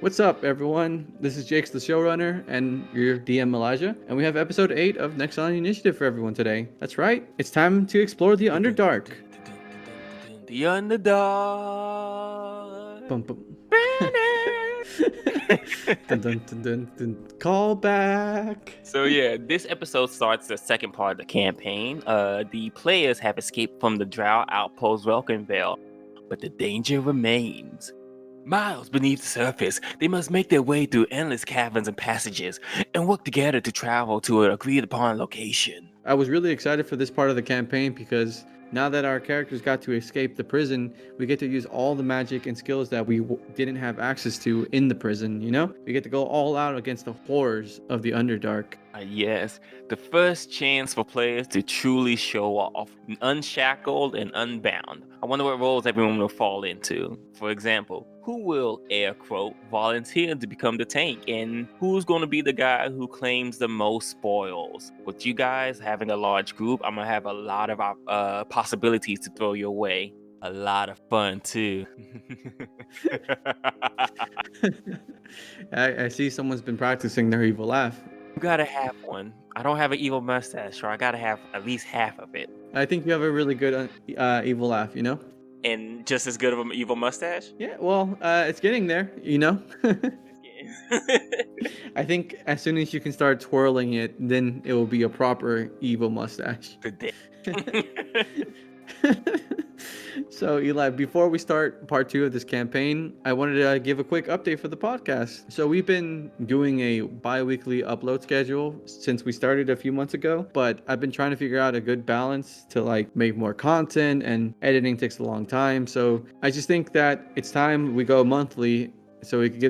What's up, everyone? This is Jake's the Showrunner and your DM Elijah, and we have episode 8 of Next on the Initiative for everyone today. That's right, it's time to explore the Underdark. The Underdark. Bum, bum. Dun, dun, dun, dun, dun. Call back. So yeah, this episode starts the second part of the campaign. The players have escaped from the Drow outpost Velkynvelve, but the danger remains. Miles beneath the surface, they must make their way through endless caverns and passages and work together to travel to an agreed-upon location. I was really excited for this part of the campaign because now that our characters got to escape the prison, we get to use all the magic and skills that we didn't have access to in the prison, you know? We get to go all out against the horrors of the Underdark. Yes, the first chance for players to truly show off, unshackled and unbound. I wonder what roles everyone will fall into. For example, who will, air quote, volunteer to become the tank, and who's going to be the guy who claims the most spoils? With you guys having a large group, I'm going to have a lot of possibilities to throw your way. A lot of fun, too. I see someone's been practicing their evil laugh. You gotta have one. I don't have an evil mustache, so I gotta have at least half of it. I think you have a really good evil laugh, you know? And just as good of an evil mustache? Yeah, well, it's getting there, you know? I think as soon as you can start twirling it, then it will be a proper evil mustache. So, Eli, before we start part 2 of this campaign, I wanted to give a quick update for the podcast. So we've been doing a bi-weekly upload schedule since we started a few months ago, but I've been trying to figure out a good balance to like make more content, and editing takes a long time. So I just think that it's time we go monthly so we could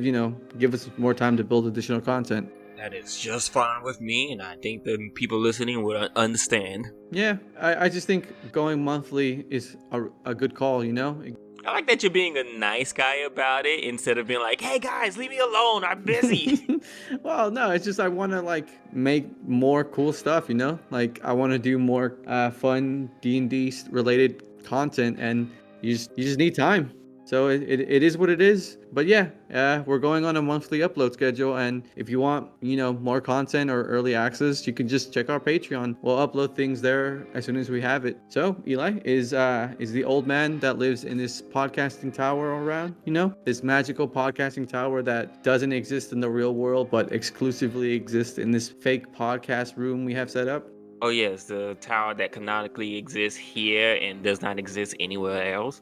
give us more time to build additional content. That is just fine with me, and I think the people listening will understand. Yeah, I just think going monthly is a good call, you know? I like that you're being a nice guy about it instead of being like, hey guys, leave me alone, I'm busy. Well, no, it's just I want to like make more cool stuff, you know? Like I want to do more fun D&D related content, and you just need time. So it is what it is. But yeah, we're going on a monthly upload schedule, and if you want, more content or early access, you can just check our Patreon. We'll upload things there as soon as we have it. So, Eli, is the old man that lives in this podcasting tower around? This magical podcasting tower that doesn't exist in the real world, but exclusively exists in this fake podcast room we have set up? Oh yes, the tower that canonically exists here and does not exist anywhere else.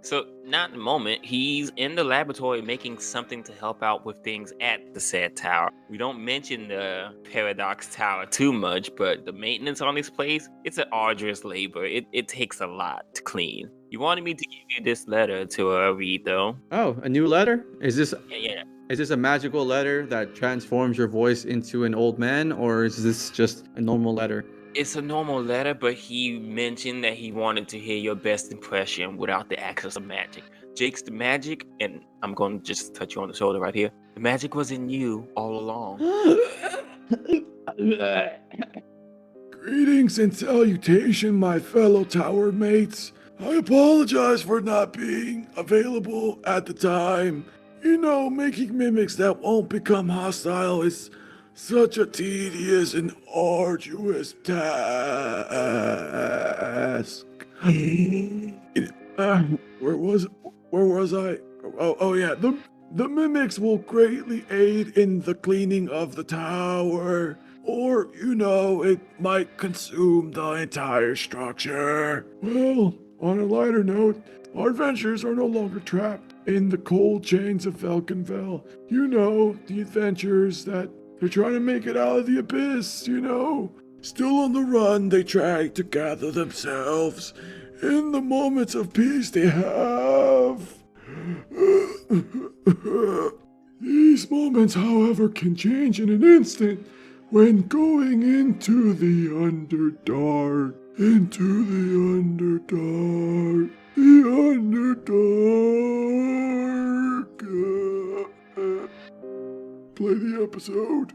So not in the moment. He's in the laboratory making something to help out with things at the said tower. We don't mention the Paradox Tower too much, but the maintenance on this place, it's an arduous labor. It takes a lot to clean. You wanted me to give you this letter to read, though. Oh, a new letter? Is this? Yeah. Is this a magical letter that transforms your voice into an old man, or is this just a normal letter? It's a normal letter, but he mentioned that he wanted to hear your best impression without the access of magic. Jake's the magic, and I'm going to just touch you on the shoulder right here. The magic was in you all along. Greetings and salutation, my fellow tower mates. I apologize for not being available at the time. Making mimics that won't become hostile is such a tedious and arduous task. Where was I? Oh yeah, the mimics will greatly aid in the cleaning of the tower. Or, it might consume the entire structure. Well, on a lighter note, our adventurers are no longer trapped in the cold chains of Velkynvelve. The adventurers that they're trying to make it out of the abyss, Still on the run, they try to gather themselves in the moments of peace they have. These moments, however, can change in an instant when going into the Underdark. Into the Underdark. The Underdark. Play the episode.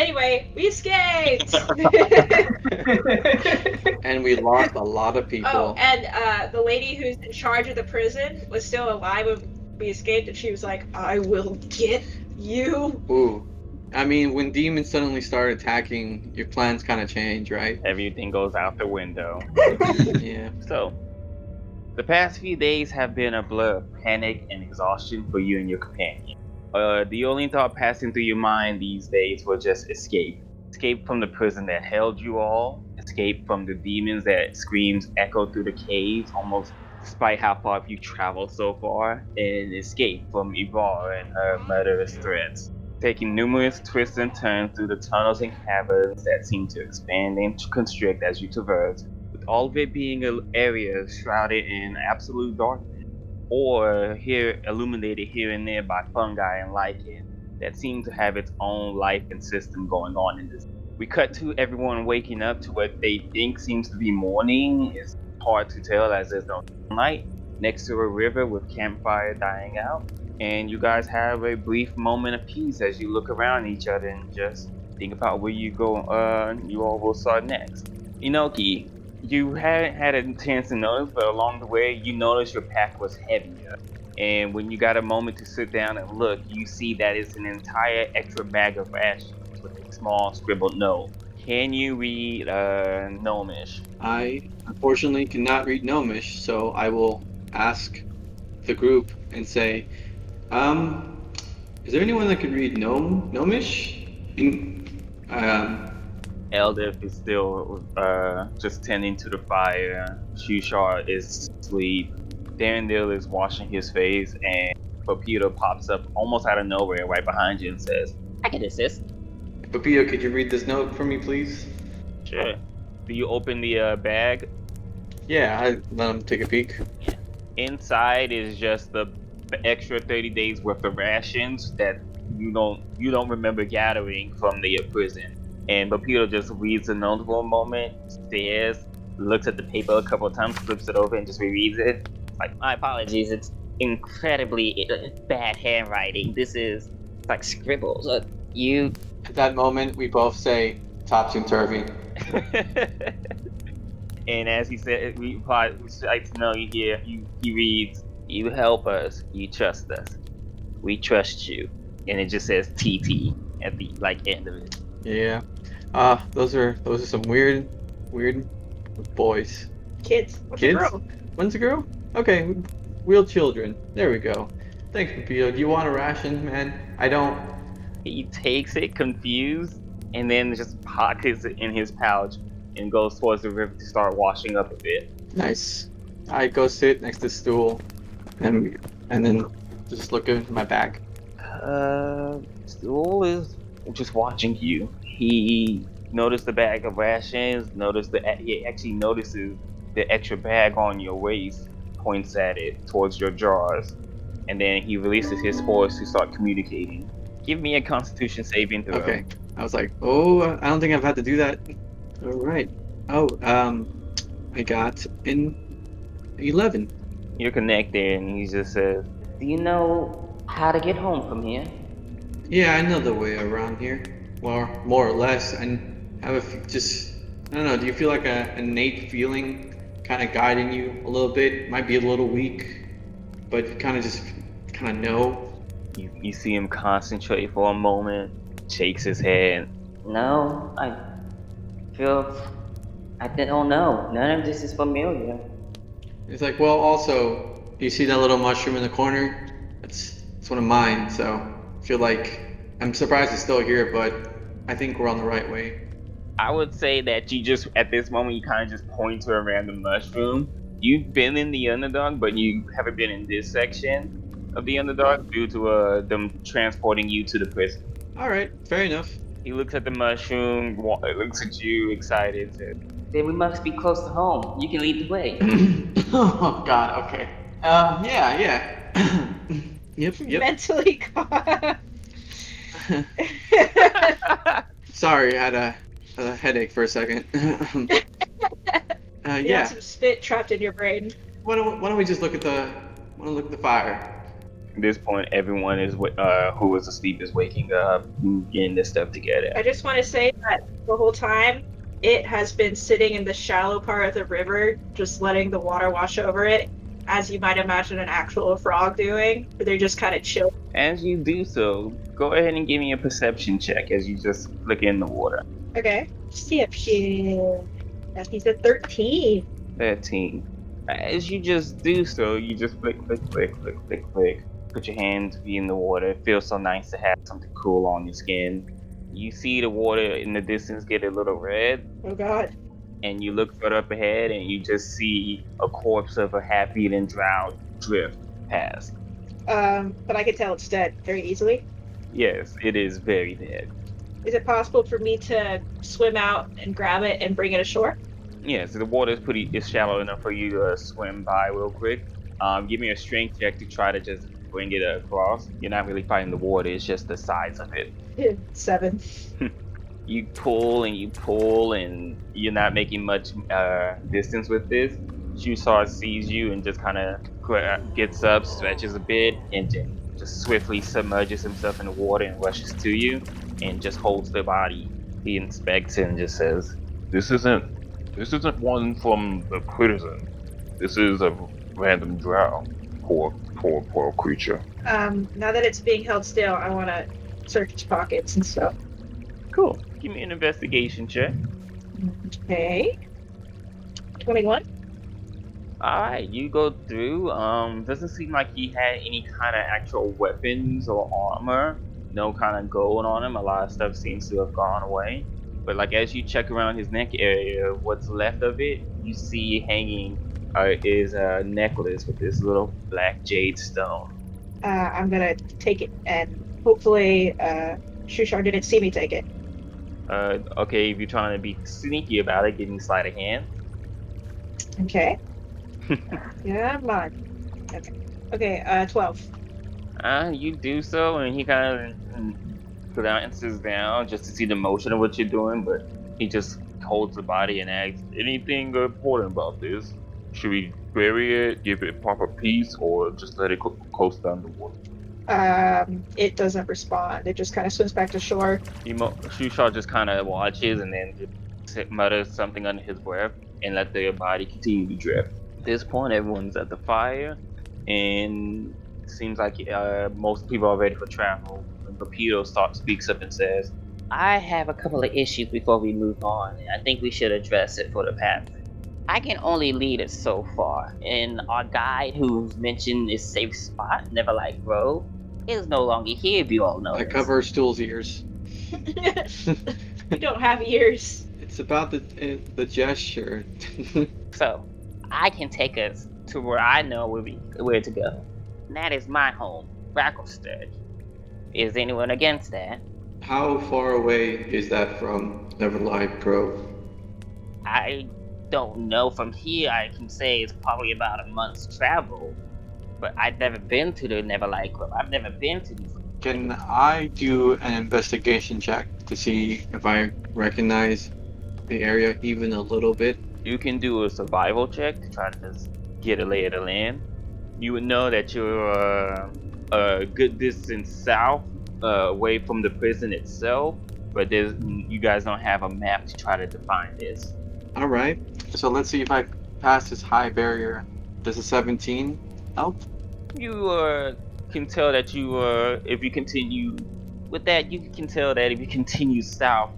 Anyway, we escaped. And we lost a lot of people. Oh, and the lady who's in charge of the prison was still alive when we escaped, and she was like, "I will get you." Ooh. I mean, when demons suddenly start attacking, your plans kind of change, right? Everything goes out the window. Yeah. So, the past few days have been a blur of panic and exhaustion for you and your companion. The only thought passing through your mind these days was just escape. Escape from the prison that held you all. Escape from the demons that screams echo through the caves, almost despite how far you've traveled so far. And escape from Ivar and her murderous threats. Taking numerous twists and turns through the tunnels and caverns that seem to expand and constrict as you traverse, with all of it being an area shrouded in absolute darkness, or here illuminated here and there by fungi and lichen that seem to have its own life and system going on in this. We cut to everyone waking up to what they think seems to be morning. It's hard to tell as there's no sunlight next to a river with campfire dying out. And you guys have a brief moment of peace as you look around each other and just think about where you all will start next. Inoki, you hadn't had a chance to notice, but along the way, you noticed your pack was heavier. And when you got a moment to sit down and look, you see that it's an entire extra bag of rations with a small scribbled note. Can you read Gnomish? I unfortunately cannot read Gnomish, so I will ask the group and say, is there anyone that could read Gnomish? Eldif is still just tending to the fire. Shushar is asleep. Darendil is washing his face, and Pepito pops up almost out of nowhere right behind you and says, I can assist. Pepito, could you read this note for me, please? "Sure." Do you open the bag? Yeah, I let him take a peek. Inside is just the extra 30 days worth of rations that you don't remember gathering from the prison. And Pepito just reads the note for a moment, stares, looks at the paper a couple of times, flips it over, and just rereads it. Like, my apologies, it's incredibly bad handwriting. This is like scribbles. You. At that moment, we both say, topsy-turvy. And as he said, we like to know you hear. He reads, "You help us. You trust us. We trust you." And it just says TT at the end of it. Yeah. Those are some weird boys. Kids. What's Kids? a girl? One's a girl? Okay, real children. There we go. Thanks, Pepito. Do you want a ration, man? I don't. He takes it confused and then just pockets it in his pouch and goes towards the river to start washing up a bit. Nice. I go sit next to the stool and then just look at my bag. Stool is just watching you. He noticed the bag of rations, he actually notices the extra bag on your waist, points at it towards your jars, and then he releases his force to start communicating. Give me a Constitution saving throw. Okay. I was like, oh, I don't think I've had to do that. All right. Oh, I got an 11. You're connected, and he just says, Do you know how to get home from here? Yeah, I know the way around here. Well, more or less. I have I don't know, do you feel like an innate feeling kind of guiding you a little bit? Might be a little weak, but you kind of know. You see him concentrate for a moment, shakes his head. No, I don't know. None of this is familiar. It's like, well, also, you see that little mushroom in the corner? It's one of mine, so I feel like I'm surprised it's still here, but I think we're on the right way. I would say that you just, at this moment, you kind of just point to a random mushroom. You've been in the Underdark, but you haven't been in this section of the Underdark due to them transporting you to the prison. All right, fair enough. He looks at the mushroom, looks at you, excited. Then we must be close to home. You can lead the way. Oh God, okay. Yeah. Yep. Mentally caught. Sorry, I had a headache for a second. You Yeah. have some spit trapped in your brain. Why don't we just look at the fire? At this point, everyone is who was asleep is waking up, getting this stuff together. I just want to say that the whole time, it has been sitting in the shallow part of the river, just letting the water wash over it, as you might imagine an actual frog doing. Where they're just kind of chill. As you do so, go ahead and give me a perception check as you just flick in the water. Okay. See if he's a 13. 13. As you just do so, you just flick. Put your hand in the water. It feels so nice to have something cool on your skin. You see the water in the distance get a little red, Oh god. and you look further up ahead, and you just see a corpse of a half-eaten drow drift past. But I can tell it's dead very easily. Yes, it is very dead. Is it possible for me to swim out and grab it and bring it ashore? Yes, the water is shallow enough for you to swim by real quick. Give me a strength check to try to just bring it across. You're not really fighting the water, it's just the size of it. 7. You pull and you're not making much distance with this. Shusar sees you and just kind of gets up, stretches a bit, and just swiftly submerges himself in the water and rushes to you and just holds the body. He inspects it and just says, This isn't one from the prison. This is a random drow. Poor creature. Now that it's being held still, I want to search its pockets and stuff. cool, give me an investigation check. Okay. 21. Alright, you go through. Doesn't seem like he had any kind of actual weapons or armor. No kind of gold on him. A lot of stuff seems to have gone away. But like as you check around his neck area, what's left of it, you see hanging is a necklace with this little black jade stone. I'm gonna take it, and hopefully, Shushar didn't see me take it. Okay, if you're trying to be sneaky about it, give me sleight of hand. Okay. Yeah, I'm on. Okay, 12. You do so, and he kind of glances down just to see the motion of what you're doing, but he just holds the body and asks, anything important about this? Should we bury it, give it proper peace, or just let it coast down the water? It doesn't respond. It just kind of swims back to shore. Shushar just kind of watches and then just mutters something under his breath and let their body continue to drift. At this point, everyone's at the fire, and it seems like most people are ready for travel. And Rapido speaks up and says, I have a couple of issues before we move on. I think we should address it for the path. I can only lead us so far, and our guide who's mentioned this safe spot, Neverlight Grove, is no longer here, if you all know. I cover Stool's ears. You don't have ears. It's about the gesture. So, I can take us to where I know where to go. And that is my home, Bracklestead. Is anyone against that? How far away is that from Neverlight Grove? I don't know. From here, I can say it's probably about a month's travel. But I've never been to the Neverlight Grove. I've never been to these. Can I do an investigation check to see if I recognize the area even a little bit? you can do a survival check to try to just get a lay of the land. You would know that you're a good distance south, away from the prison itself, but you guys don't have a map to try to define this. All right. So let's see if I pass this high barrier. Does a 17 help? You can tell that if you continue with that, you can tell that if you continue south,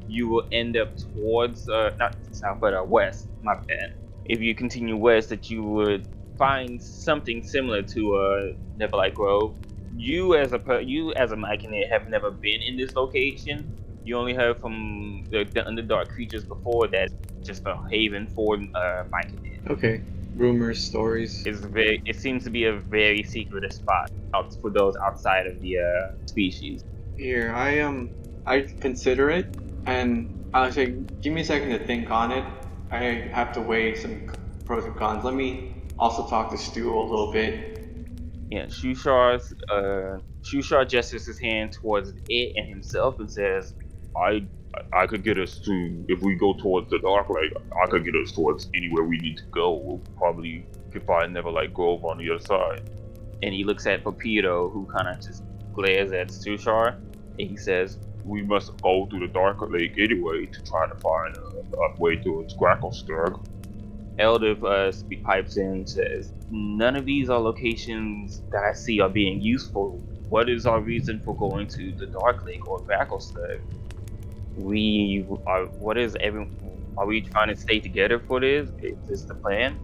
you will end up towards not south but west. My bad. If you continue west, that you would find something similar to Neverlight Grove. You as a Myconid have never been in this location. You only heard from the Underdark creatures before that just a haven for Myconid. Okay. Rumors, stories. It seems to be a very secretive spot for those outside of the species. Here, I consider it, and I'll say, give me a second to think on it. I have to weigh some pros and cons. Let me also talk to Stu a little bit. Yeah, Shushar gestures his hand towards it and himself and says, I could get us to, if we go towards the dark light, I could get us towards anywhere we need to go. We'll probably could find Neverlight Grove on the other side. And he looks at Papito, who kind of just glares at Sushar, and he says, We must go through the Dark Lake anyway to try to find a way to Gracklesturg. Elder pipes in and says, none of these are locations that I see are being useful. What is our reason for going to the Dark Lake or Gracklesturg? Are we trying to stay together for this? Is this the plan?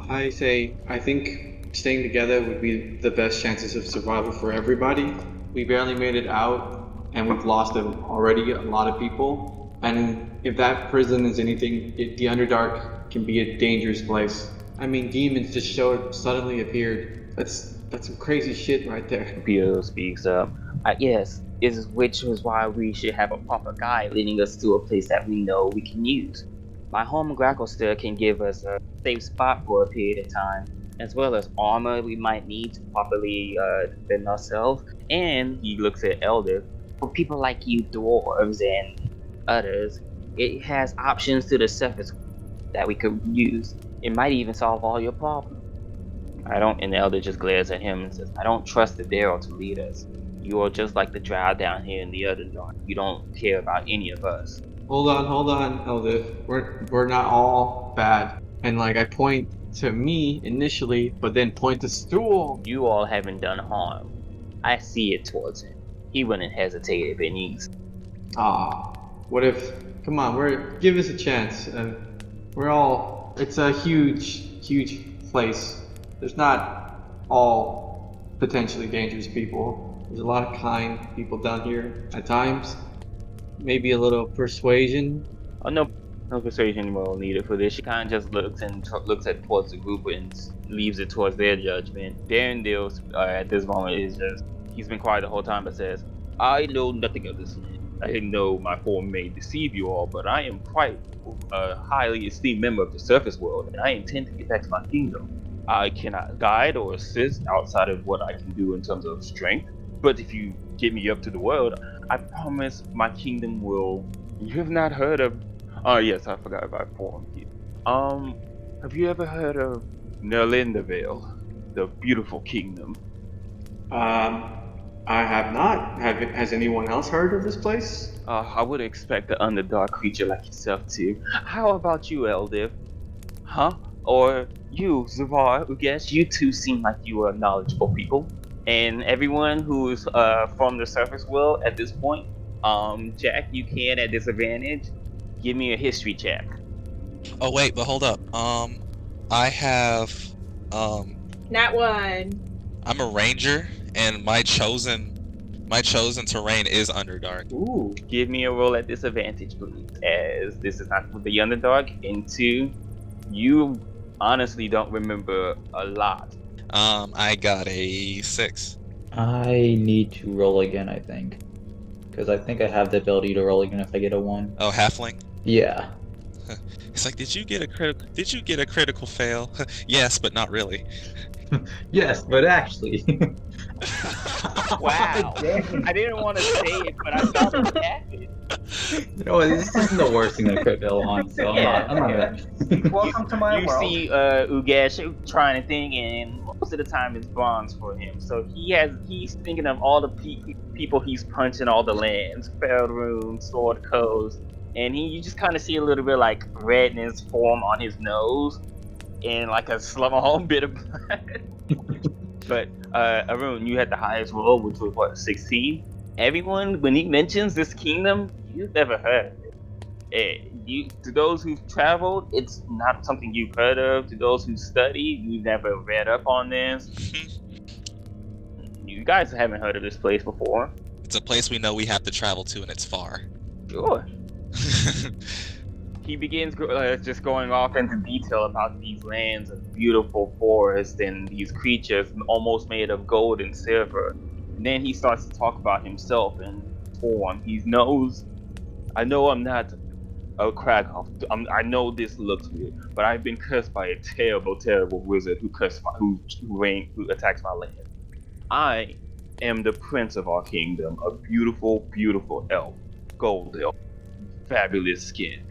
I think staying together would be the best chances of survival for everybody. We barely made it out, and we've lost already a lot of people. And if that prison is anything, the Underdark can be a dangerous place. I mean, demons just suddenly appeared. That's some crazy shit right there. Papito speaks up. Yes, which is why we should have a proper guide leading us to a place that we know we can use. My home Gracklesturg can give us a safe spot for a period of time, as well as armor we might need to properly defend ourselves. And he looks at Elder. For people like you dwarves and others, it has options to the surface that we could use. It might even solve all your problems. And Elder just glares at him and says, I don't trust the Daryl to lead us. You are just like the drow down here in the Underdark. You don't care about any of us. Hold on, Elder. We're not all bad. And I point to me initially, but then point to Stool. You all haven't done harm. I see it towards him. He wouldn't hesitate if it needs. What if? Come on, give us a chance. It's a huge place. There's not all potentially dangerous people. There's a lot of kind people down here at times. Maybe a little persuasion. Oh, no persuasion will needed for this. She kind of just looks at towards the group and leaves it towards their judgment. Darendale at this moment he's been quiet the whole time, but says, I know nothing of this land. I know my form may deceive you all, but I am quite a highly esteemed member of the surface world, and I intend to get back to my kingdom. I cannot guide or assist outside of what I can do in terms of strength, but if you get me up to the world, I promise my kingdom will... You have not heard of... yes, I forgot about form here. Have you ever heard of Hernandez, the beautiful kingdom? I have not. Has anyone else heard of this place? I would expect an Underdark creature like yourself to. How about you, Eldiv? Huh? Or you, Zavar, Ugesh, you two seem like you are knowledgeable people. And everyone who's from the surface world at this point, Jack, you can at disadvantage, give me a history check. Oh wait, but hold up. I have Nat 1. I'm a ranger, and my chosen terrain is Underdark. Ooh, give me a roll at disadvantage, please, as this is not the Underdark, and 2, you honestly don't remember a lot. I got a 6. I need to roll again, I think. Because I think I have the ability to roll again if I get a 1. Oh, halfling? Yeah. It's like, did you get a critical fail? Yes, but not really. Yes, but actually. Wow. I didn't want to say it, but I felt it happened. No, this isn't the worst thing that could go on, so I'm not bad. Welcome to my world. You see Ugesh trying to think, and most of the time it's bronze for him. So he's thinking of all the people he's punched all the lands, Faerun, Sword Coast, and you just kind of see a little bit like redness form on his nose, and like a small bit of blood. But Arun, you had the highest roll, which was what, 16? Everyone, when he mentions this kingdom, you've never heard of it. To those who've traveled, it's not something you've heard of. To those who studied, you've never read up on this. You guys haven't heard of this place before. It's a place we know we have to travel to, and it's far. Sure. He begins just going off into detail about these lands and beautiful forests and these creatures almost made of gold and silver. And then he starts to talk about himself and form. He knows, I know I'm not a Krakow. I know this looks weird, but I've been cursed by a terrible, terrible wizard who attacks my land. I am the prince of our kingdom, a beautiful, beautiful elf, gold elf, fabulous skin.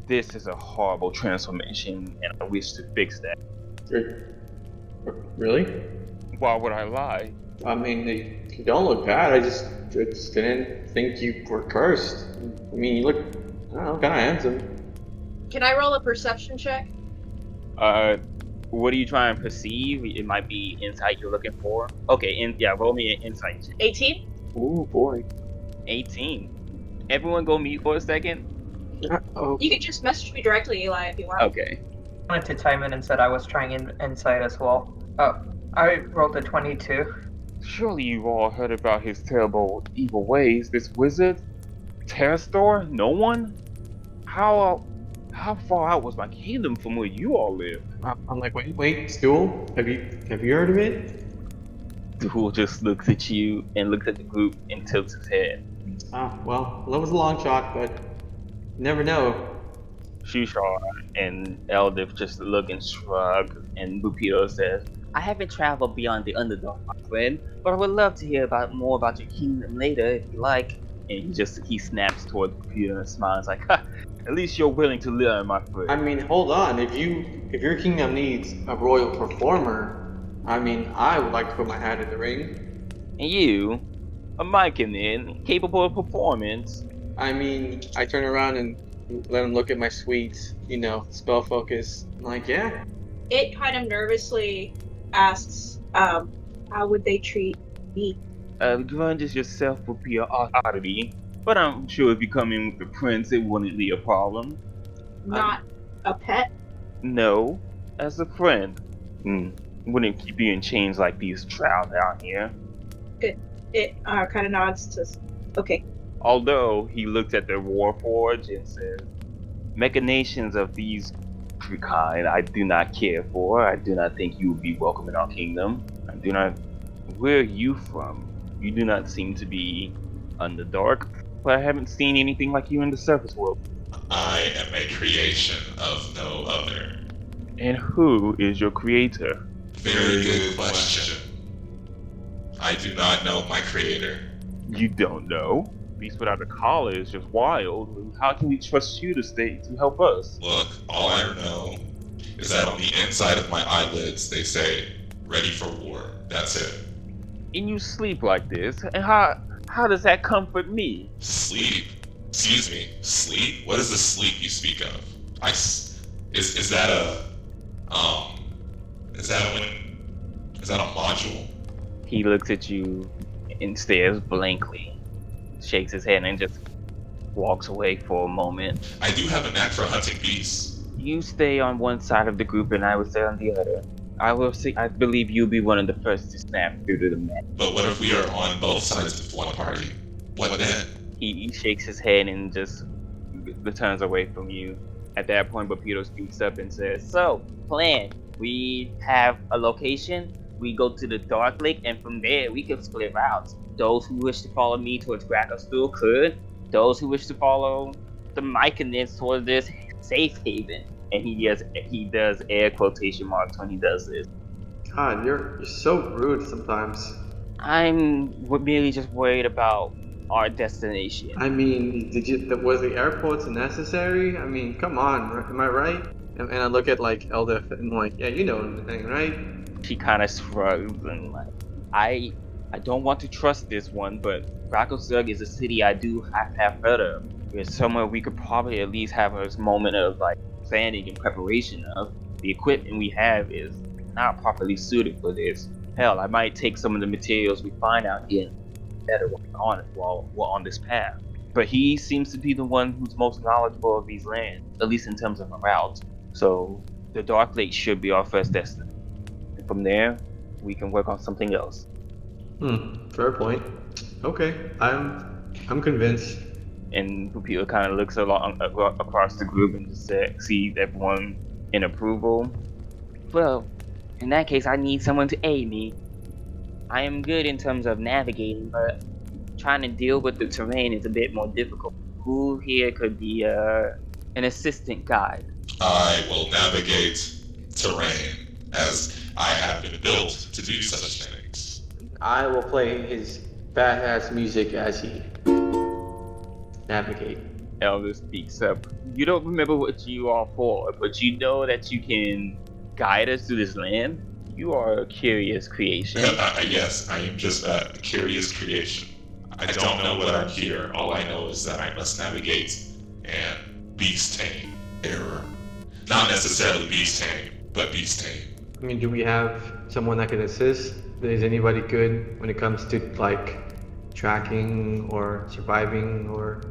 This is a horrible transformation, and I wish to fix that. Really? Why would I lie? I mean, you don't look bad. I just didn't think you were cursed. I mean, you look, I don't know, kind of handsome. Can I roll a perception check? What are you trying to perceive? It might be insight you're looking for. Okay, roll me an insight check. 18? Ooh, boy. 18. Everyone go mute for a second. Oh. You can just message me directly, Eli, if you want. Okay. I wanted to chime in and said I was trying insight as well. Oh, I rolled a 22. Surely you've all heard about his terrible, evil ways. This wizard? Terrastor? No one? How far out was my kingdom from where you all live? I'm like, wait, Stool? Have you heard of it? Duel just looks at you and looks at the group and tilts his head. Oh, well, that was a long shot, but you never know. Shushar and Eldif just look and shrug, and Bupito says, I haven't traveled beyond the Underdark, my friend, but I would love to hear more about your kingdom later, if you like. And he snaps towards Bupito and smiles like, ha, at least you're willing to learn, my friend. I mean, hold on. If your kingdom needs a royal performer, I mean, I would like to put my hat in the ring. And you, a Myconin, capable of performance. I mean, I turn around and let him look at my sweet, spell focus. I'm like, yeah. It kind of nervously asks, how would they treat me? Grunges yourself would be an oddity, but I'm sure if you come in with the prince, it wouldn't be a problem. Not a pet? No, as a friend. Wouldn't keep you in chains like these trout down here. Good. It kind of nods to, okay. Although he looks at the Warforge and says, machinations of these kind I do not care for. I do not think you would be welcome in our kingdom. I do not. Where are you from? You do not seem to be Underdark, but I haven't seen anything like you in the surface world. I am a creation of no other. And who is your creator? Very good question. I do not know my creator. You don't know? Beast without a collar is just wild. How can we trust you to help us? Look, all I know is that on the inside of my eyelids they say, ready for war. That's it. And you sleep like this, and how does that comfort me? Sleep? Excuse me, sleep? What is the sleep you speak of? Is that a module? He looks at you and stares blankly, shakes his head, and just walks away for a moment. I do have a knack for hunting beasts. You stay on one side of the group, and I will stay on the other. I believe you'll be one of the first to snap through to the map. But what if we are on both sides of one party? What then? He shakes his head and just turns away from you. At that point, Bupito speaks up and says, so, plan. We have a location. We go to the Dark Lake, and from there, we can split routes. Those who wish to follow me towards Gracklstool could. Those who wish to follow the Myconins towards this safe haven. And he does air quotation marks when he does this. God, you're so rude sometimes. I'm merely just worried about our destination. I mean, was the air quotes necessary? I mean, come on, am I right? And I look at like Eldif and I'm like, yeah, you know anything, right? She kind of shrugs and like, I don't want to trust this one, but Gracklstool is a city I do have heard of. It's somewhere we could probably at least have a moment of like planning and preparation of. The equipment we have is not properly suited for this. Hell, I might take some of the materials we find out here and better work on it while we're on this path. But he seems to be the one who's most knowledgeable of these lands, at least in terms of a route. So the Dark Lake should be our first destination. And from there, we can work on something else. Fair point. Okay, I'm convinced. And Pupila kind of looks across the group and just sees everyone in approval. Well, in that case, I need someone to aid me. I am good in terms of navigating, but trying to deal with the terrain is a bit more difficult. Who here could be an assistant guide? I will navigate terrain, as I have been built to do such things. I will play his badass music as he navigate. Elder speaks up. You don't remember what you are for, but you know that you can guide us through this land. You are a curious creation. Yes, I am just a curious creation. I don't know what I'm here. All I know is that I must navigate and beast tame error. Not necessarily beast tame, but beast tame. I mean, do we have someone that can assist? Is anybody good when it comes to like tracking or surviving or?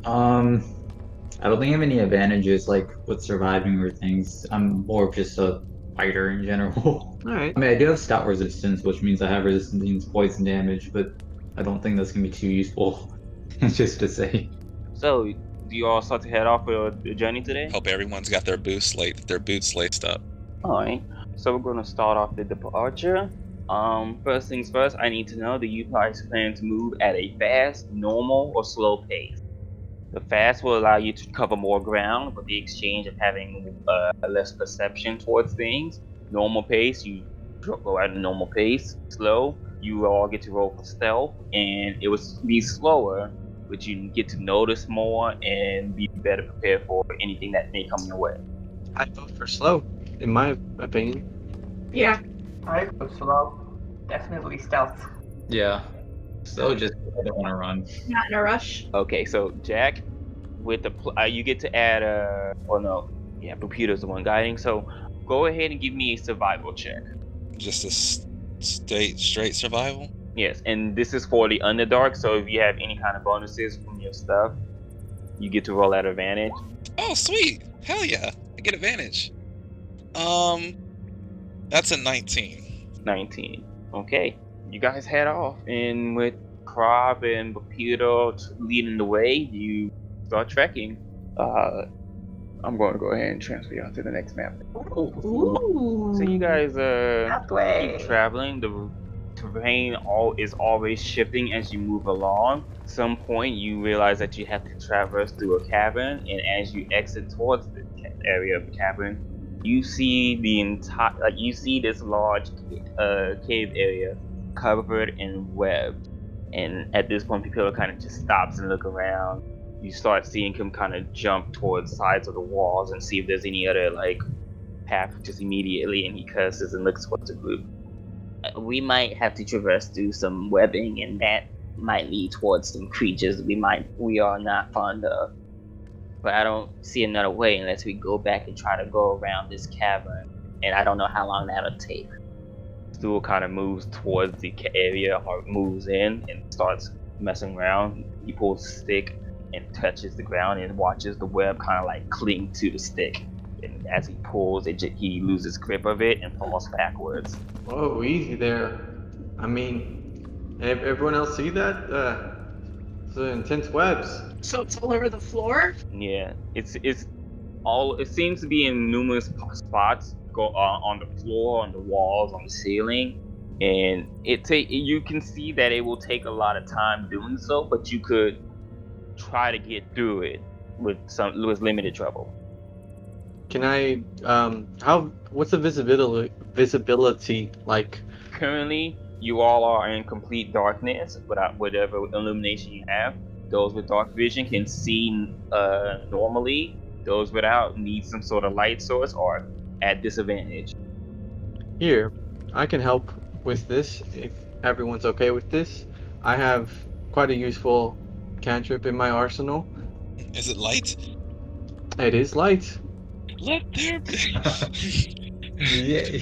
I don't think I have any advantages like with surviving or things. I'm more of just a fighter in general. All right. I mean, I do have stout resistance, which means I have resistance against poison damage, but I don't think that's gonna be too useful. Just to say. So, do you all start to head off for the journey today? Hope everyone's got their boots laced up. Alright, so we're going to start off the departure. First things first, I need to know, do you guys plan to move at a fast, normal, or slow pace? The fast will allow you to cover more ground with the exchange of having less perception towards things. Normal pace, you go at a normal pace. Slow, you all get to roll for stealth, and it will be slower, but you get to notice more and be better prepared for anything that may come your way. I vote for slow, in my opinion. Yeah. I go slow. Definitely stealth. Yeah. So just I don't want to run. Not in a rush. Okay, so Jack, with the you get to add Computer's the one guiding. So go ahead and give me a survival check. Just a straight survival? Yes, and this is for the Underdark. So if you have any kind of bonuses from your stuff, you get to roll at advantage. Oh, sweet! Hell yeah! I get advantage. That's a 19. 19. Okay, you guys head off, and with Krav and Baputo leading the way, you start trekking. I'm going to go ahead and transfer y'all to the next map. Ooh. So you guys Pathway. keep traveling. The terrain is always shifting as you move along. At some point, you realize that you have to traverse through a cavern, and as you exit towards the area of the cavern, you see this large cave area covered in webs. And at this point, Pupilla kind of just stops and look around. You start seeing him kind of jump towards sides of the walls and see if there's any other path just immediately, and he curses and looks towards the group. We might have to traverse through some webbing, and that might lead towards some creatures we are not fond of. But I don't see another way unless we go back and try to go around this cavern, and I don't know how long that'll take. Stool kind of moves towards the area, or moves in and starts messing around. He pulls a stick and touches the ground and watches the web kind of cling to the stick. And as he pulls, he loses grip of it and falls backwards. Whoa, easy there. I mean, everyone else see that? It's intense webs. So it's all over the floor? Yeah, it seems to be in numerous spots, on the floor, on the walls, on the ceiling, and you can see that it will take a lot of time doing so, but you could try to get through it with limited trouble. Can I what's the visibility like? Currently, you all are in complete darkness without whatever illumination you have. Those with dark vision can see normally. Those without need some sort of light source or at disadvantage. Here, I can help with this if everyone's okay with this. I have quite a useful cantrip in my arsenal. Is it light? It is light. Let there be. Yeah.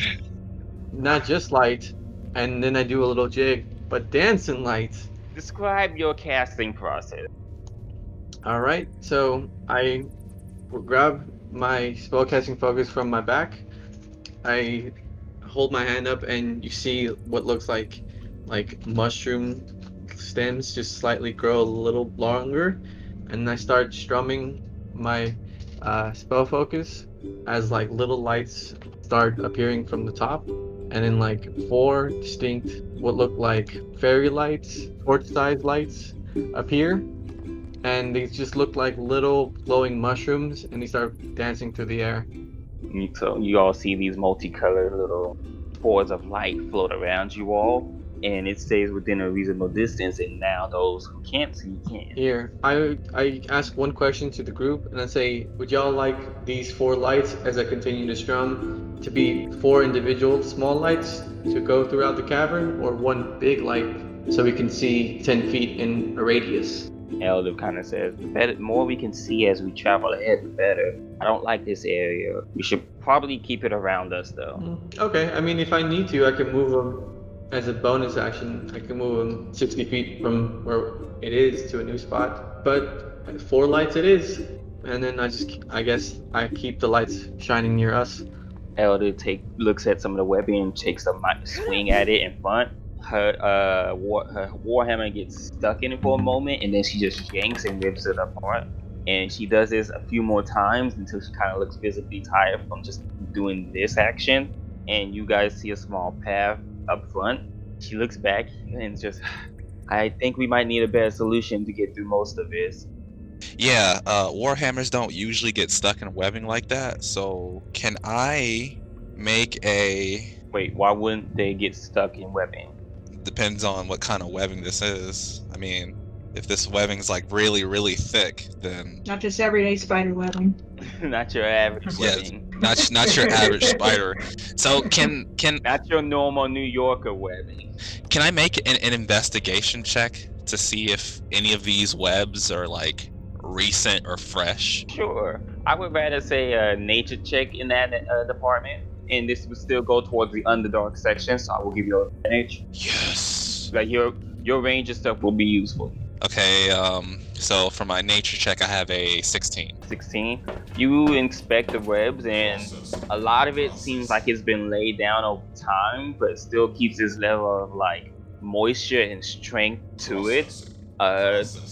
Not just light, and then I do a little jig, but dancing light. Describe your casting process. Alright, so I grab my spellcasting focus from my back. I hold my hand up, and you see what looks like mushroom stems just slightly grow a little longer, and I start strumming my spell focus as little lights start appearing from the top, and then 4 distinct what look like fairy lights, torch-sized lights appear, and they just look like little glowing mushrooms, and they start dancing through the air. So you all see these multicolored little spores of light float around you all, and it stays within a reasonable distance, and now those who can't see can. Here, I ask one question to the group, and I say, would y'all like these 4 lights as I continue to strum to be 4 individual small lights to go throughout the cavern, or 1 big light so we can see 10 feet in a radius? Elder kind of says, the more we can see as we travel ahead, the better. I don't like this area. We should probably keep it around us, though. Okay, I mean, if I need to, I can move them as a bonus action. I can move them 60 feet from where it is to a new spot. But 4 lights it is. And then I guess I keep the lights shining near us. Elder looks at some of the webbing and takes a swing at it in front. Her warhammer gets stuck in it for a moment, and then she just yanks and rips it apart. And she does this a few more times until she kind of looks visibly tired from just doing this action. And you guys see a small path up front. She looks back and just, I think we might need a better solution to get through most of this. Yeah, warhammers don't usually get stuck in webbing like that. So can I make a... Wait, why wouldn't they get stuck in webbing? Depends on what kind of webbing this is. I mean, if this webbing's like really, really thick, then Not just everyday spider webbing. Not your average webbing. not your average spider. So can Not your normal New Yorker webbing. can I make an investigation check to see if any of these webs are like recent or fresh? Sure. I would rather say a nature check in that department. And this would still go towards the Underdark section, so I will give you an advantage. Yes. Like your range of stuff will be useful. Okay, so for my nature check I have a 16. 16. You inspect the webs, and a lot of it seems like it's been laid down over time, but it still keeps this level of like moisture and strength to it.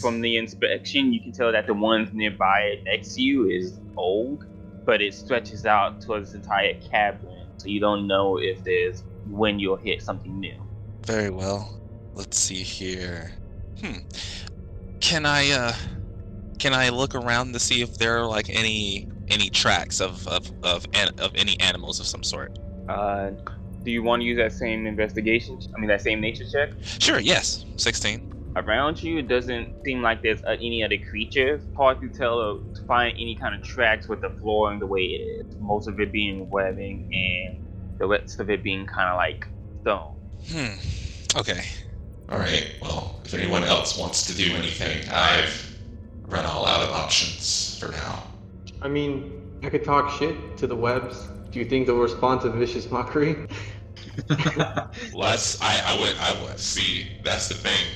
From the inspection, you can tell that the ones nearby next to you is old, but it stretches out towards the entire cavern, so you don't know if there's when you'll hit something new. Very well. Let's see here. Can I look around to see if there are like any tracks of any animals of some sort? Do you want to use that same that same nature check? Sure, yes. 16. Around you, it doesn't seem like there's any other creatures. Hard to tell to find any kind of tracks with the flooring the way it is. Most of it being webbing and the rest of it being kind of like stone. Okay. Alright, well, if anyone else wants to do anything, I've run all out of options for now. I mean, I could talk shit to the webs. Do you think they'll respond to vicious mockery? Well, I would. See, that's the thing.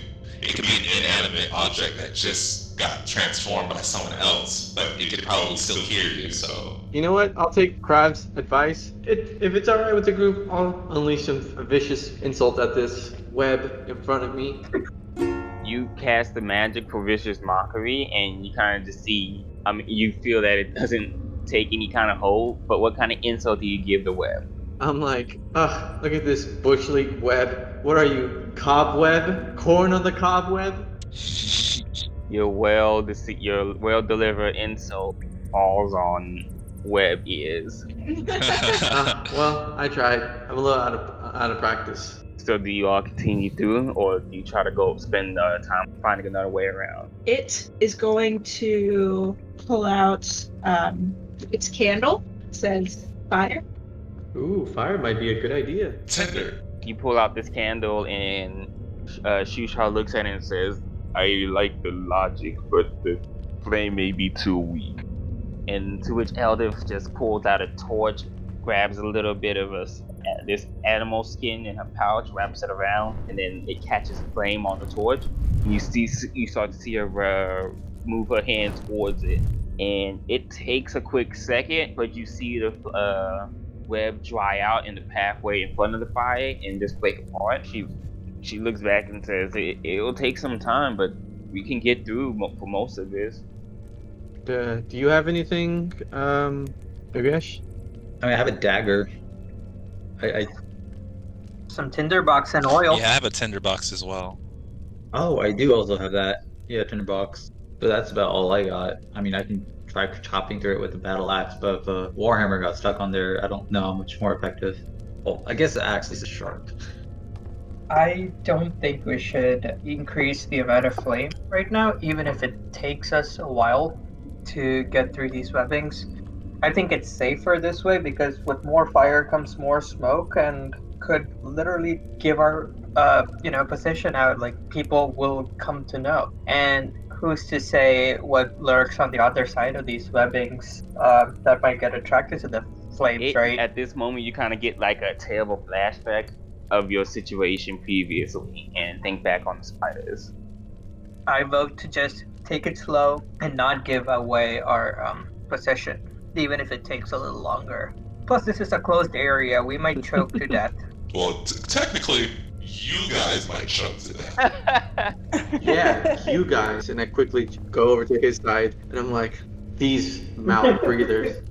It could be an inanimate object that just got transformed by someone else, but it could probably still hear you, so... You know what? I'll take Crab's advice. If it's alright with the group, I'll unleash a vicious insult at this web in front of me. You cast the magic for vicious mockery, and you kind of just see, you feel that it doesn't take any kind of hold, but what kind of insult do you give the web? I'm like, ugh, look at this bush league web. What are you, cobweb? Corn on the cobweb? Your well-delivered insult falls on web ears. Well, I tried. I'm a little out of practice. So do you all continue through, or do you try to go spend time finding another way around? It is going to pull out its candle. It says fire. Ooh, fire might be a good idea. Tinder. You pull out this candle, and Shushar looks at it and says, I like the logic, but the flame may be too weak. And to which Elder just pulls out a torch, grabs a little bit of this animal skin in her pouch, wraps it around, and then it catches flame on the torch. You start to see her move her hand towards it, and it takes a quick second, but you see the web dry out in the pathway in front of the fire and just break apart. She looks back and says, it'll take some time, but we can get through for most of this. Do you have anything, Yogesh? I mean, I have a dagger. Some tinderbox and oil. Yeah, I have a tinderbox as well. Oh, I do also have that. Yeah, tinderbox. But that's about all I got. I mean, I can try chopping through it with the battle axe, but if a warhammer got stuck on there, I don't know how much more effective. Well, I guess the axe is sharp. I don't think we should increase the amount of flame right now, even if it takes us a while to get through these webbings. I think it's safer this way because with more fire comes more smoke and could literally give our position out. Like people will come to know. And who's to say what lurks on the other side of these webbings that might get attracted to the flames, right? At this moment, you kind of get like a terrible flashback of your situation previously and think back on the spiders. I vote to just take it slow and not give away our position, even if it takes a little longer. Plus, this is a closed area. We might choke to death. Well, technically, you guys might choke to death. Yeah, you guys. And I quickly go over to his side, and I'm like, these mouth breathers.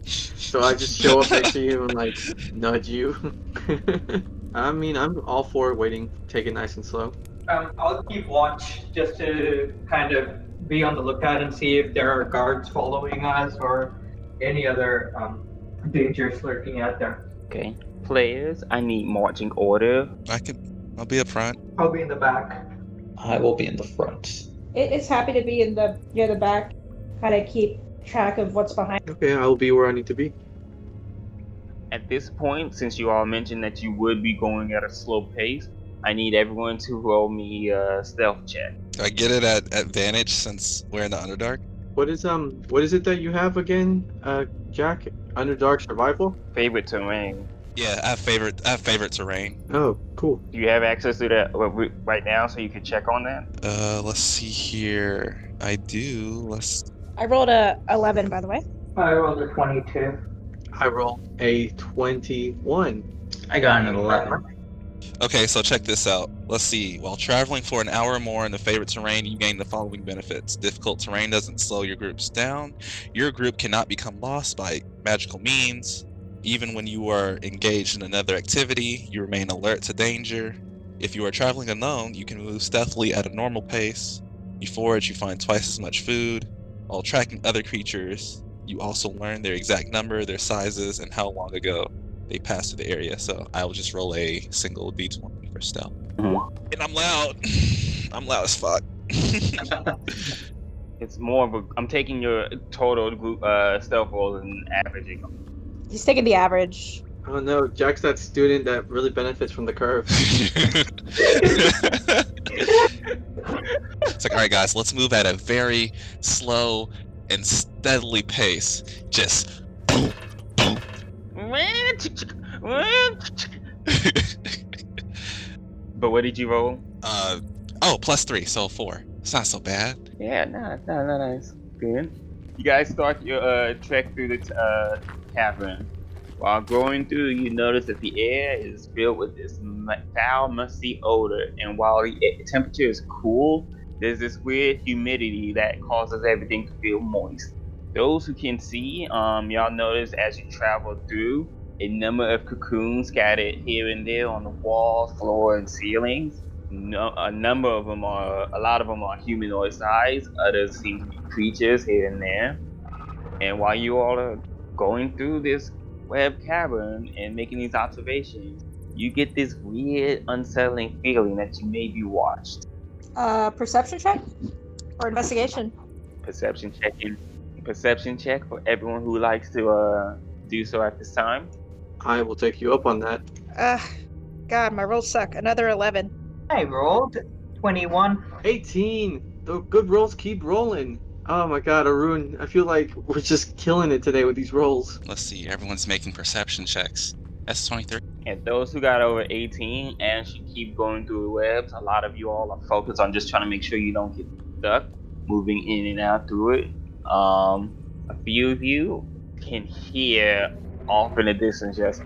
So I just show up next to you and like nudge you. I mean, I'm all for waiting, take it nice and slow. I'll keep watch just to kind of be on the lookout and see if there are guards following us or any other dangers lurking out there. Okay. Players, I need marching order. I'll be up front. I'll be in the back. I will be in the front. It's happy to be in the the back, kind of keep track of what's behind. Okay, I will be where I need to be. At this point, since you all mentioned that you would be going at a slow pace, I need everyone to roll me a stealth check. Do I get it at advantage since we're in the Underdark? What is it that you have again, Jack? Underdark survival? Favorite terrain. Yeah, I have favorite terrain. Oh, cool. Do you have access to that right now so you can check on that? Let's see here. I do. I rolled a 11, by the way. I rolled a 22. I roll a 21. I got an 11. Okay, so check this out. Let's see. While traveling for an hour or more in the favorite terrain, you gain the following benefits. Difficult terrain doesn't slow your groups down. Your group cannot become lost by magical means. Even when you are engaged in another activity, you remain alert to danger. If you are traveling alone, you can move stealthily at a normal pace. You forage, you find twice as much food. While tracking other creatures, you also learn their exact number, their sizes, and how long ago they passed through the area. So I will just roll a single d20 for stealth. And I'm loud. I'm loud as fuck. It's more of a. I'm taking your total group stealth roll and averaging them. He's taking the average. Oh no, Jack's that student that really benefits from the curve. It's like, all right, guys, let's move at a very slow and steadily pace. Just boom, boom. But what did you roll? +3, so 4. It's not so bad. Yeah, no, nice. Good. You guys start your trek through the cavern. While going through, you notice that the air is filled with this foul, musty odor, and while the temperature is cool, there's this weird humidity that causes everything to feel moist. Those who can see, y'all notice as you travel through, a number of cocoons scattered here and there on the walls, floor, and ceilings. A lot of them are humanoid size, others seem to be creatures here and there. And while you all are going through this web cavern and making these observations, you get this weird, unsettling feeling that you may be watched. Perception check? Or investigation? Perception check for everyone who likes to do so at this time. I will take you up on that. God, my rolls suck. Another 11. I rolled 21. 18! The good rolls keep rolling. Oh my god, Arun, I feel like we're just killing it today with these rolls. Let's see, everyone's making perception checks. That's 23. And those who got over 18 and should keep going through the webs, a lot of you all are focused on just trying to make sure you don't get stuck, moving in and out through it. A few of you can hear off in the distance just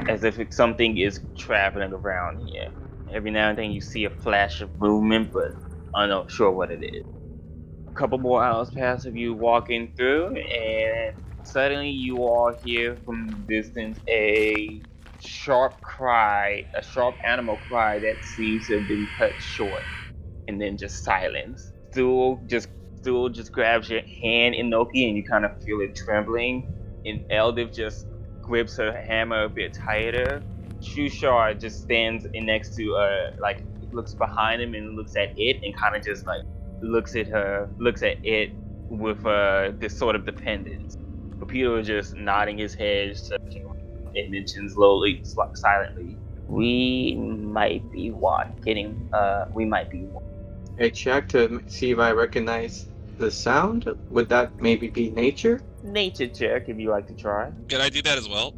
as if something is traveling around here. Every now and then you see a flash of movement, but I'm not sure what it is. A couple more hours pass of you walking through, and suddenly you all hear from the distance a sharp animal cry that seems to have been cut short, and then just silence. Stool just grabs your hand, Inoki, and you kind of feel it trembling. And Eldiv just grips her hammer a bit tighter, Shushar just stands next to like looks behind him and looks at it and kind of just like looks at it with this sort of dependence. But Peter is just nodding his head, and mentions slowly, silently, "We might be we might be one." I check to see if I recognize the sound. Would that maybe be nature? Nature check if you like to try. Can I do that as well?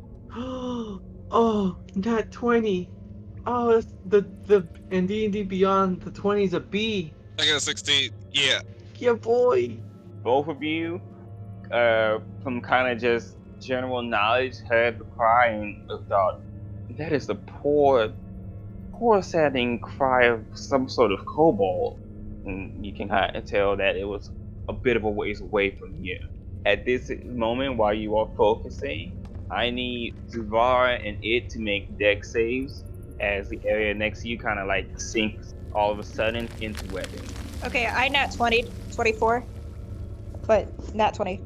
Oh, nat 20. Oh, that's the in D&D Beyond, the 20's a B. I got a 16. Yeah. Yeah, boy. Both of you, from kind of just general knowledge, heard the cry and thought, that is the poor sounding cry of some sort of kobold. And you can kind of tell that it was a bit of a ways away from here. At this moment, while you are focusing, I need Zuvar and it to make deck saves as the area next to you kind of like sinks all of a sudden into webbing. Okay, I nat 20, 24, but nat 20.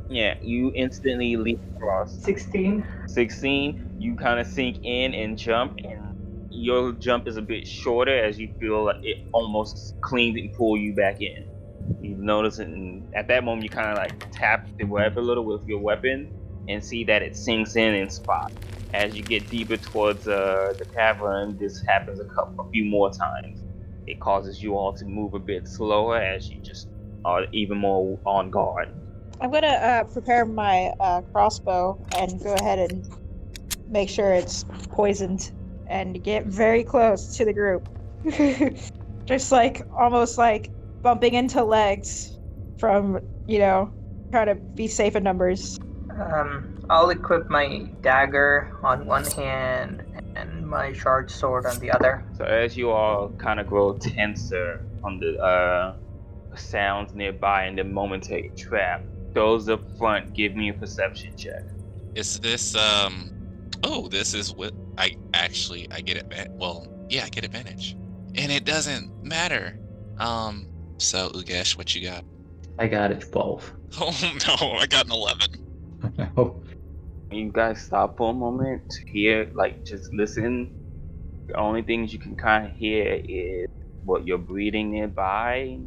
Yeah, you instantly leap across. 16. 16, you kind of sink in and jump, and your jump is a bit shorter as you feel like it almost cleans and pull you back in. You notice it, and at that moment you kind of like tap the web a little with your weapon and see that it sinks in and spots. As you get deeper towards the cavern, this happens a few more times. It causes you all to move a bit slower as you just are even more on guard. I'm gonna prepare my crossbow and go ahead and make sure it's poisoned and get very close to the group. Just like almost like bumping into legs from, trying to be safe in numbers. I'll equip my dagger on one hand and my shard sword on the other. So as you all kind of grow tenser on the sounds nearby and the momentary trap, those up front, give me a perception check. Is this this is what I get advantage. Well, yeah, I get advantage, and it doesn't matter. So Ugesh, what you got? I got it 12. Oh no, I got an 11. No. You guys stop for a moment to hear, like, just listen. The only things you can kind of hear is what you're breathing nearby,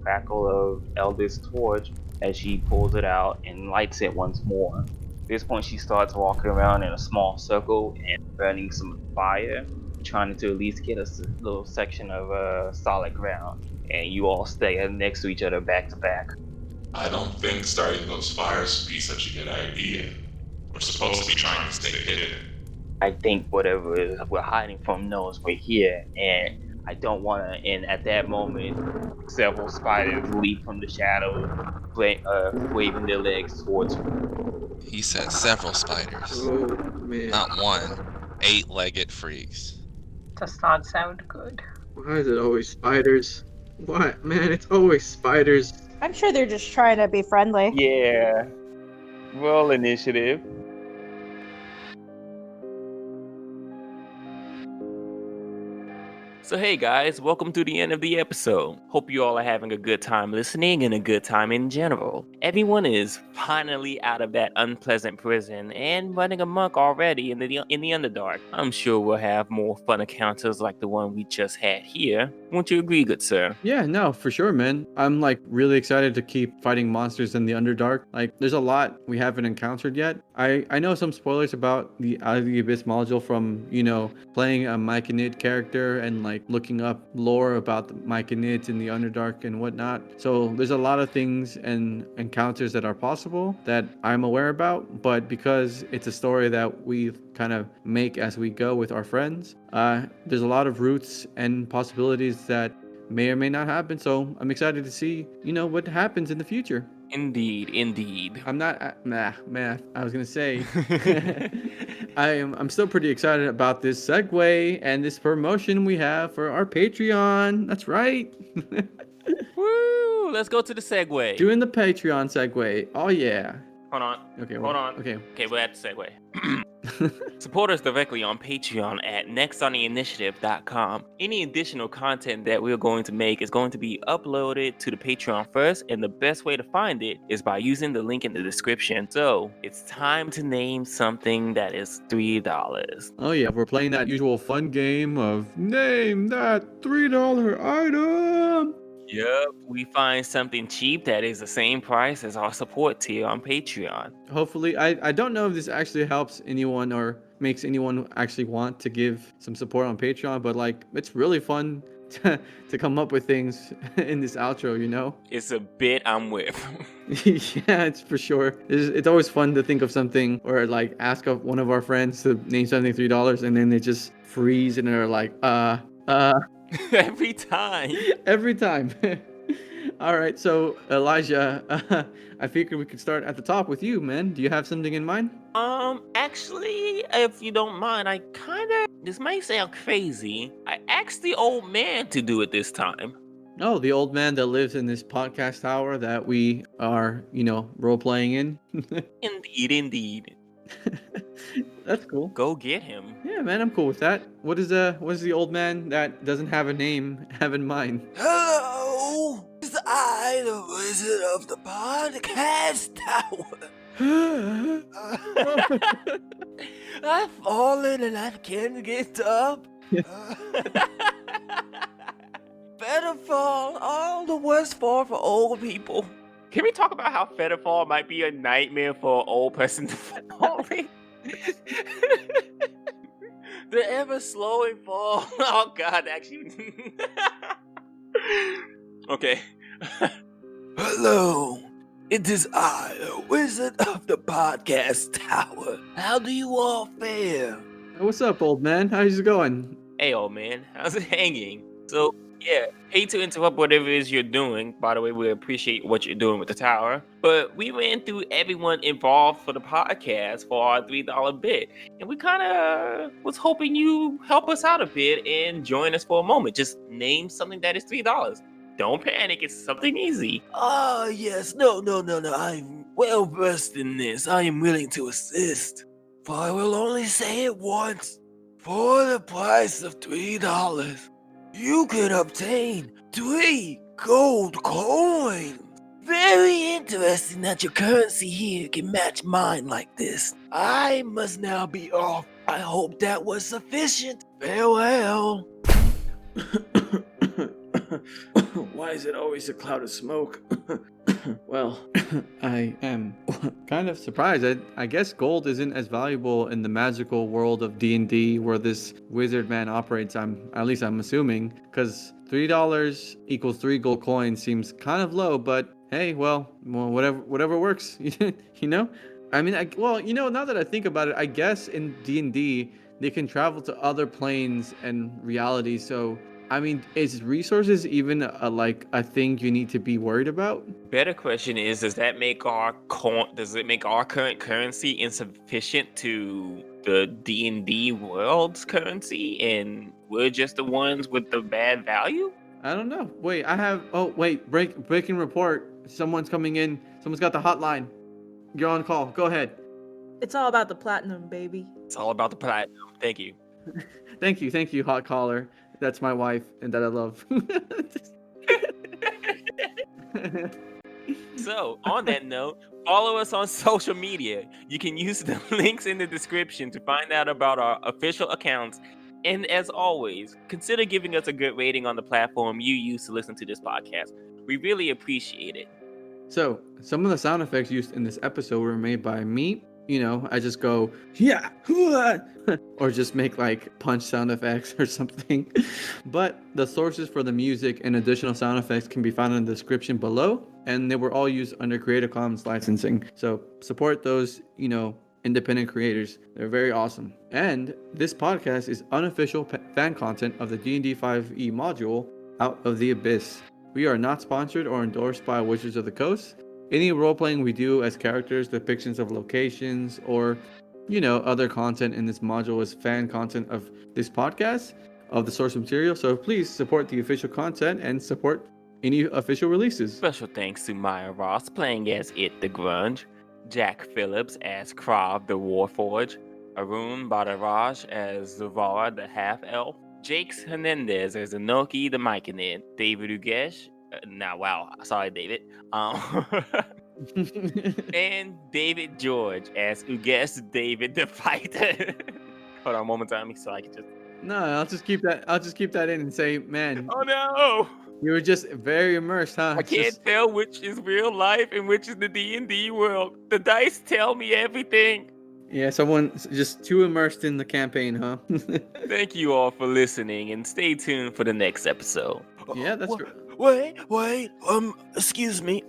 crackle of Elder's torch as she pulls it out and lights it once more. At this point, she starts walking around in a small circle and burning some fire, trying to at least get a little section of solid ground. And you all stay next to each other, back to back. I don't think starting those fires would be such a good idea. We're supposed to be trying to stay hidden. I think whatever we're hiding from knows we're here, and I don't want to. And at that moment, several spiders leap from the shadows, waving their legs towards you. He said several spiders, Oh, man. not one. 8-legged freaks. Does not sound good. Why is it always spiders? What? Man, it's always spiders. I'm sure they're just trying to be friendly. Yeah. Roll initiative. So hey guys, welcome to the end of the episode. Hope you all are having a good time listening and a good time in general. Everyone is finally out of that unpleasant prison and running amok already in the Underdark. I'm sure we'll have more fun encounters like the one we just had here. Won't you agree, good sir? Yeah, no, for sure, man. I'm like really excited to keep fighting monsters in the Underdark. Like, there's a lot we haven't encountered yet. I know some spoilers about the Out of the Abyss module from, playing a Myconid character and like looking up lore about the Myconids in the Underdark and whatnot. So there's a lot of things and encounters that are possible that I'm aware about, but because it's a story that we kind of make as we go with our friends, there's a lot of routes and possibilities that may or may not happen. So I'm excited to see, what happens in the future. Indeed. I'm not I was gonna say I'm still pretty excited about this segue and this promotion we have for our Patreon. That's right. Woo! Let's go to the segue. Doing the Patreon segue. Oh yeah. Hold on. Okay. Hold on. Okay. Okay, we're at the segue. Support us directly on Patreon at nextontheinitiative.com. Any additional content that we're going to make is going to be uploaded to the Patreon first, and the best way to find it is by using the link in the description. So it's time to name something that is $3. Oh yeah, we're playing that usual fun game of name that $3 item. Yep, we find something cheap that is the same price as our support tier on Patreon. Hopefully, I don't know if this actually helps anyone or makes anyone actually want to give some support on Patreon, but like it's really fun to come up with things in this outro, you know? It's a bit I'm with. Yeah, it's for sure. It's always fun to think of something or like ask of one of our friends to name something $3 and then they just freeze and they're like, Every time. Every time. All right, so Elijah, I figured we could start at the top with you, man. Do you have something in mind? Actually, if you don't mind, this might sound crazy. I asked the old man to do it this time. Oh, the old man that lives in this podcast tower that we are, role-playing in? Indeed. That's cool. Go get him. Yeah, man, I'm cool with that. What does the old man that doesn't have a name have in mind? Hello, is I the wizard of the podcast tower? I've fallen and I can't get up. Better fall, all the worse for old people. Can we talk about how Featherfall might be a nightmare for an old person to fall in? The ever slowing fall. Oh God, actually. Okay. Hello, it is I, the wizard of the podcast tower. How do you all fare? What's up, old man? How's it going? Hey, old man, how's it hanging? So, yeah, hate to interrupt whatever it is you're doing. By the way, we appreciate what you're doing with the tower. But we ran through everyone involved for the podcast for our $3 bit. And we kind of was hoping you help us out a bit and join us for a moment. Just name something that is $3. Don't panic, it's something easy. Ah, yes, no. I'm well versed in this. I am willing to assist. For I will only say it once. For the price of $3. You can obtain 3 gold coins. Very interesting that your currency here can match mine like this. I must now be off. I hope that was sufficient. Farewell. Why is it always a cloud of smoke? Well, I am kind of surprised. I guess gold isn't as valuable in the magical world of D&D where this wizard man operates. I'm assuming, because $3 equals 3 gold coins seems kind of low, but hey, well, whatever works, you know? I mean, now that I think about it, I guess in D&D they can travel to other planes and realities, so I mean, is resources even a thing you need to be worried about? Better question is, does it make our current currency insufficient to the D&D world's currency, and we're just the ones with the bad value? I don't know. Wait, breaking report. Someone's coming in. Someone's got the hotline. You're on call. Go ahead. It's all about the platinum, baby. It's all about the platinum. Thank you. Thank you, hot caller. That's my wife and that I love. So, on that note, follow us on social media. You can use the links in the description to find out about our official accounts. And as always, consider giving us a good rating on the platform you use to listen to this podcast. We really appreciate it. So, some of the sound effects used in this episode were made by me. I just go, yeah, or just make like punch sound effects or something. But the sources for the music and additional sound effects can be found in the description below, and they were all used under Creative Commons licensing. So support those, independent creators. They're very awesome. And this podcast is unofficial fan content of the D&D 5e module, Out of the Abyss. We are not sponsored or endorsed by Wizards of the Coast. Any role-playing we do as characters, depictions of locations, or, other content in this module is fan content of this podcast, of the source material. So please support the official content and support any official releases. Special thanks to Maia Ross playing as It the Grunge, Jack Phillips as Krav the Warforge, Arun Bharadwaj as Zavara the Half-Elf, Jakes Hernandez as Inoki the Myconid, David Ugesh, sorry David, and David George as Ugesh David the Fighter. Hold on, momentarily, so I can just. No, I'll just keep that in and say, man, Oh no! you were just very immersed, huh? I It's can't just- tell which is real life and which is the D&D world. The dice tell me everything. Yeah, someone just too immersed in the campaign, huh? Thank you all for listening, and stay tuned for the next episode. Yeah, that's Wait, excuse me.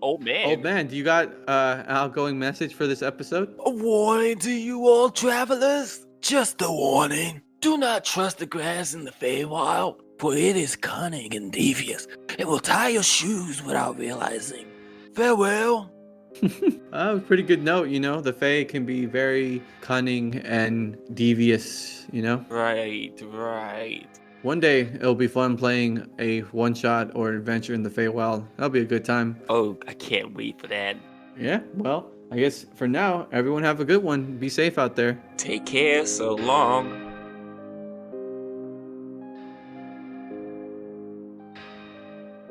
Old man. Old man, do you got an outgoing message for this episode? A warning to you all travelers. Just a warning. Do not trust the grass in the Feywild, for it is cunning and devious. It will tie your shoes without realizing. Farewell. Pretty good note, you know. The Fae can be very cunning and devious, you know. Right. One day it'll be fun playing a one-shot or adventure in the Feywild. That'll be a good time. Oh, I can't wait for that. Yeah, well, I guess for now, everyone have a good one. Be safe out there. Take care, so long.